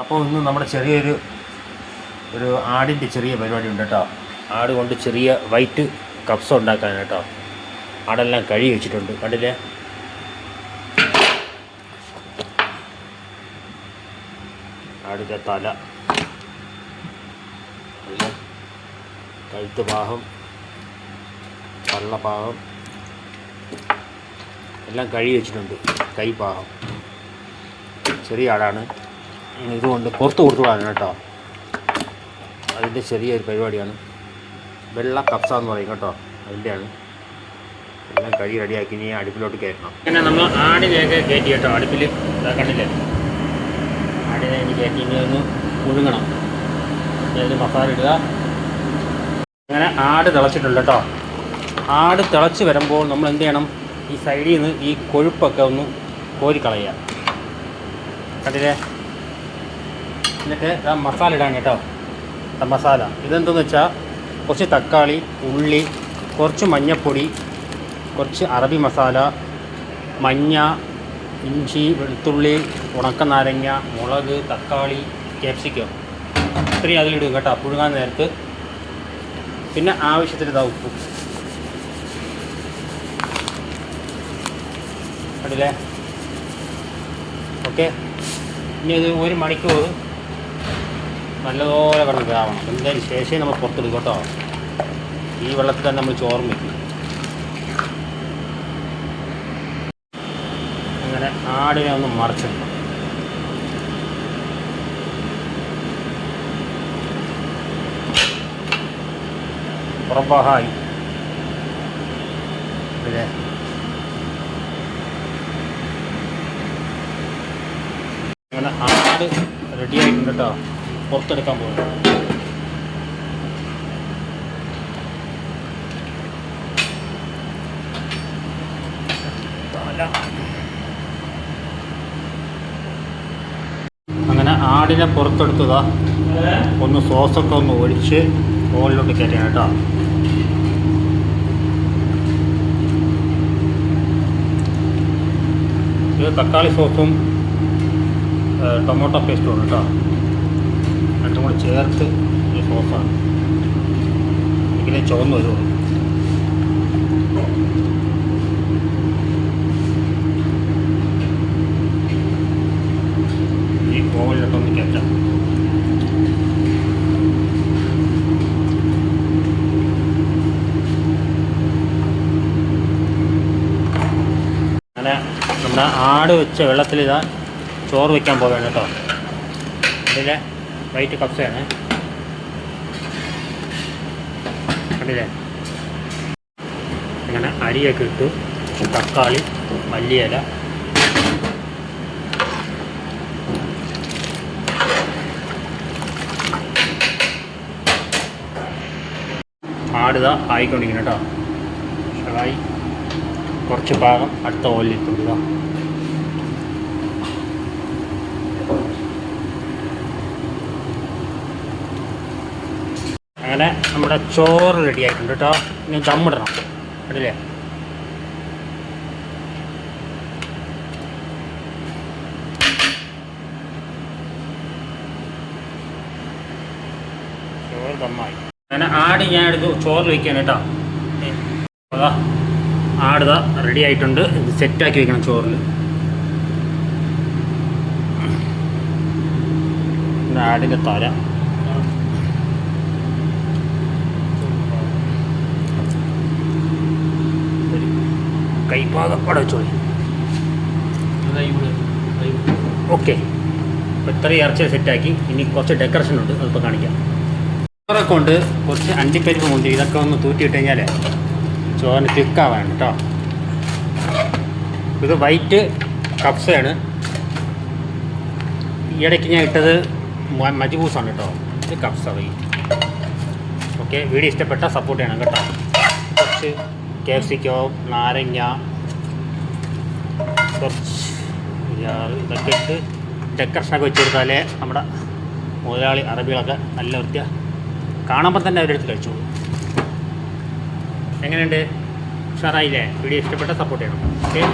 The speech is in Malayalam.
അപ്പോൾ ഇന്ന് നമ്മുടെ ചെറിയൊരു ആടിൻ്റെ ചെറിയ പരിപാടി ഉണ്ട് കേട്ടോ. ആട് കൊണ്ട് ചെറിയ വൈറ്റ് കപ്സ ഉണ്ടാക്കാൻ കേട്ടോ. ആടെല്ലാം കഴുകി വെച്ചിട്ടുണ്ട്, കണ്ടില്ലേ? ആടിൻ്റെ തല, കഴുത്ത് ഭാഗം, പള്ളഭാഗം എല്ലാം കഴുകി വെച്ചിട്ടുണ്ട്. കൈ ഭാഗം ചെറിയ ആടാണ്, ഇതുകൊണ്ട് പുറത്ത് കൊടുത്തുവിടാണ് കേട്ടോ. അതിൻ്റെ ചെറിയൊരു പരിപാടിയാണ്. വെള്ള കപ്സ എന്ന് പറയും കേട്ടോ, അതിൻ്റെയാണ്. എല്ലാം കഴുകി റെഡിയാക്കി ഇനി അടുപ്പിലോട്ട് കയറ്റണം. പിന്നെ നമ്മൾ ആടിനെയൊക്കെ കയറ്റി കേട്ടോ. അടുപ്പിൽ കണ്ടില്ലേ, ആടിനെ ഇനി കയറ്റി ഇനി ഒന്ന് മുഴുങ്ങണം. അതിൽ മസാല ഇടുക. അങ്ങനെ ആട് തിളച്ചിട്ടുണ്ട് കേട്ടോ. ആട് തിളച്ച് വരുമ്പോൾ നമ്മൾ എന്ത് ചെയ്യണം, ഈ സൈഡിൽ നിന്ന് ഈ കൊഴുപ്പൊക്കെ ഒന്ന് കോരിക്കളയുക, കണ്ടില്ലേ? എന്നിട്ട് മസാല ഇടാൻ കേട്ടോ. മസാല ഇതെന്തെന്ന് വെച്ചാൽ കുറച്ച് തക്കാളി, ഉള്ളി, കുറച്ച് മഞ്ഞൾപ്പൊടി, കുറച്ച് അറബി മസാല, മഞ്ഞ, ഇഞ്ചി, വെളുത്തുള്ളി, ഉണക്കനാരങ്ങ, മുളക്, തക്കാളി, ക്യാപ്സിക്കം ഇത്രയും അതിലിടും കേട്ടോ പുഴുങ്ങാൻ നേരത്ത്. പിന്നെ ആവശ്യത്തിന് ഇതാ ഉപ്പ്, കണ്ടില്ലേ? ഓക്കെ. ഇനി ഇത് 1 മണിക്കൂർ നല്ലതുപോലെ കിടന്ന് വേവണം. അതിന് ശേഷം നമ്മൾ പുറത്തെടുക്കും കേട്ടോ. ഈ വെള്ളത്തിൽ തന്നെ നമ്മൾ ചോറും വയ്ക്കും. അങ്ങനെ ആടിനെ ഒന്ന് മറിച്ചിടണം. പുറഭാഗമായി ഇല്ലേ? അങ്ങനെ ആട് റെഡി ആയിട്ടുണ്ട് കേട്ടോ. പുറത്തെടുക്കാൻ പോകുന്നു. അങ്ങനെ ആടിനെ പുറത്തെടുത്തതാ. ഒന്ന് സോസൊക്കെ ഒന്ന് ഒഴിച്ച് മുകളിലോട്ട് കയറ്റാൻ കേട്ടോ. ഇത് തക്കാളി സോസും ടൊമാറ്റോ പേസ്റ്റും ഉണ്ട് കേട്ടോ. രണ്ടും കൂടി ചേർത്ത് ഈ സോസാണ്. ഇങ്ങനെ ചുവന്ന് വരുള്ളൂ. ഈ കോവലിട്ടൊന്ന് കയറ്റാം. അങ്ങനെ നമ്മുടെ ആട് വെച്ച വെള്ളത്തിലിതാ ചോറ് വയ്ക്കാൻ പോവുകയാണ് കേട്ടോ. കണ്ടില്ലേ? വൈറ്റ് കപ്സയാണ്, കണ്ടില്ലേ? അങ്ങനെ അരിയൊക്കെ ഇട്ടു, തക്കാളി, മല്ലിയില, ആടുതാ ആയിക്കൊണ്ടിരിക്കണം കേട്ടോ. ഷവായി കുറച്ച് ഭാഗം അടുത്ത ഓയിലിൽ ഇട്ടുക. അങ്ങനെ നമ്മുടെ ചോറ് റെഡി ആയിട്ടുണ്ട് കേട്ടോ. ഇനി ദമ്മിടണം, കണ്ടില്ലേ? ചോറ് ദമ്മായി. അങ്ങനെ ആട് ഞാൻ എടുത്ത് ചോറ് വയ്ക്കാൻ കേട്ടോ. അതാ ആടുതാ റെഡി ആയിട്ടുണ്ട്. ഇത് സെറ്റാക്കി വയ്ക്കണം ചോറിൽ. ആടിൻ്റെ തല, കൈഭാഗം അവിടെ വെച്ചോളി. ഓക്കെ. അപ്പോൾ ഇത്രയും ഇറച്ചി സെറ്റാക്കി. ഇനി കുറച്ച് ഡെക്കറേഷൻ ഉണ്ട്, അതിപ്പോൾ കാണിക്കാം. ചോറൊക്കെ കൊണ്ട് കുറച്ച് അണ്ടിപ്പരിപ്പ് കൊണ്ട് ഇതൊക്കെ ഒന്ന് തൂറ്റിയിട്ട് കഴിഞ്ഞാൽ ചോറിന് തിക്കാവാണ് കേട്ടോ. ഇത് വൈറ്റ് കപ്സയാണ്. ഈയിടയ്ക്ക് ഞാൻ ഇട്ടത് മജ്ബൂസാണ് കേട്ടോ. ഇത് കപ്സ വൈറ്റ്. ഓക്കെ. വീഡിയോ ഇഷ്ടപ്പെട്ടാൽ സപ്പോർട്ട് ചെയ്യണം കേട്ടോ. കുറച്ച് ക്യാപ്സിക്കോ, നാരങ്ങ, കുറച്ച് ഇതൊക്കെ ഇട്ട് ഡെക്കറേഷനൊക്കെ വെച്ച് കൊടുത്താലേ നമ്മുടെ മുതലാളി അറബികളൊക്കെ നല്ല വൃത്തിയാണ്. കാണുമ്പോൾ തന്നെ അവരെടുത്ത് കഴിച്ചോളൂ. എങ്ങനെയുണ്ട്? ഉഷാറായില്ലേ? വീഡിയോ ഇഷ്ടപ്പെട്ടാൽ സപ്പോർട്ട് ചെയ്യണം. ഓക്കെ.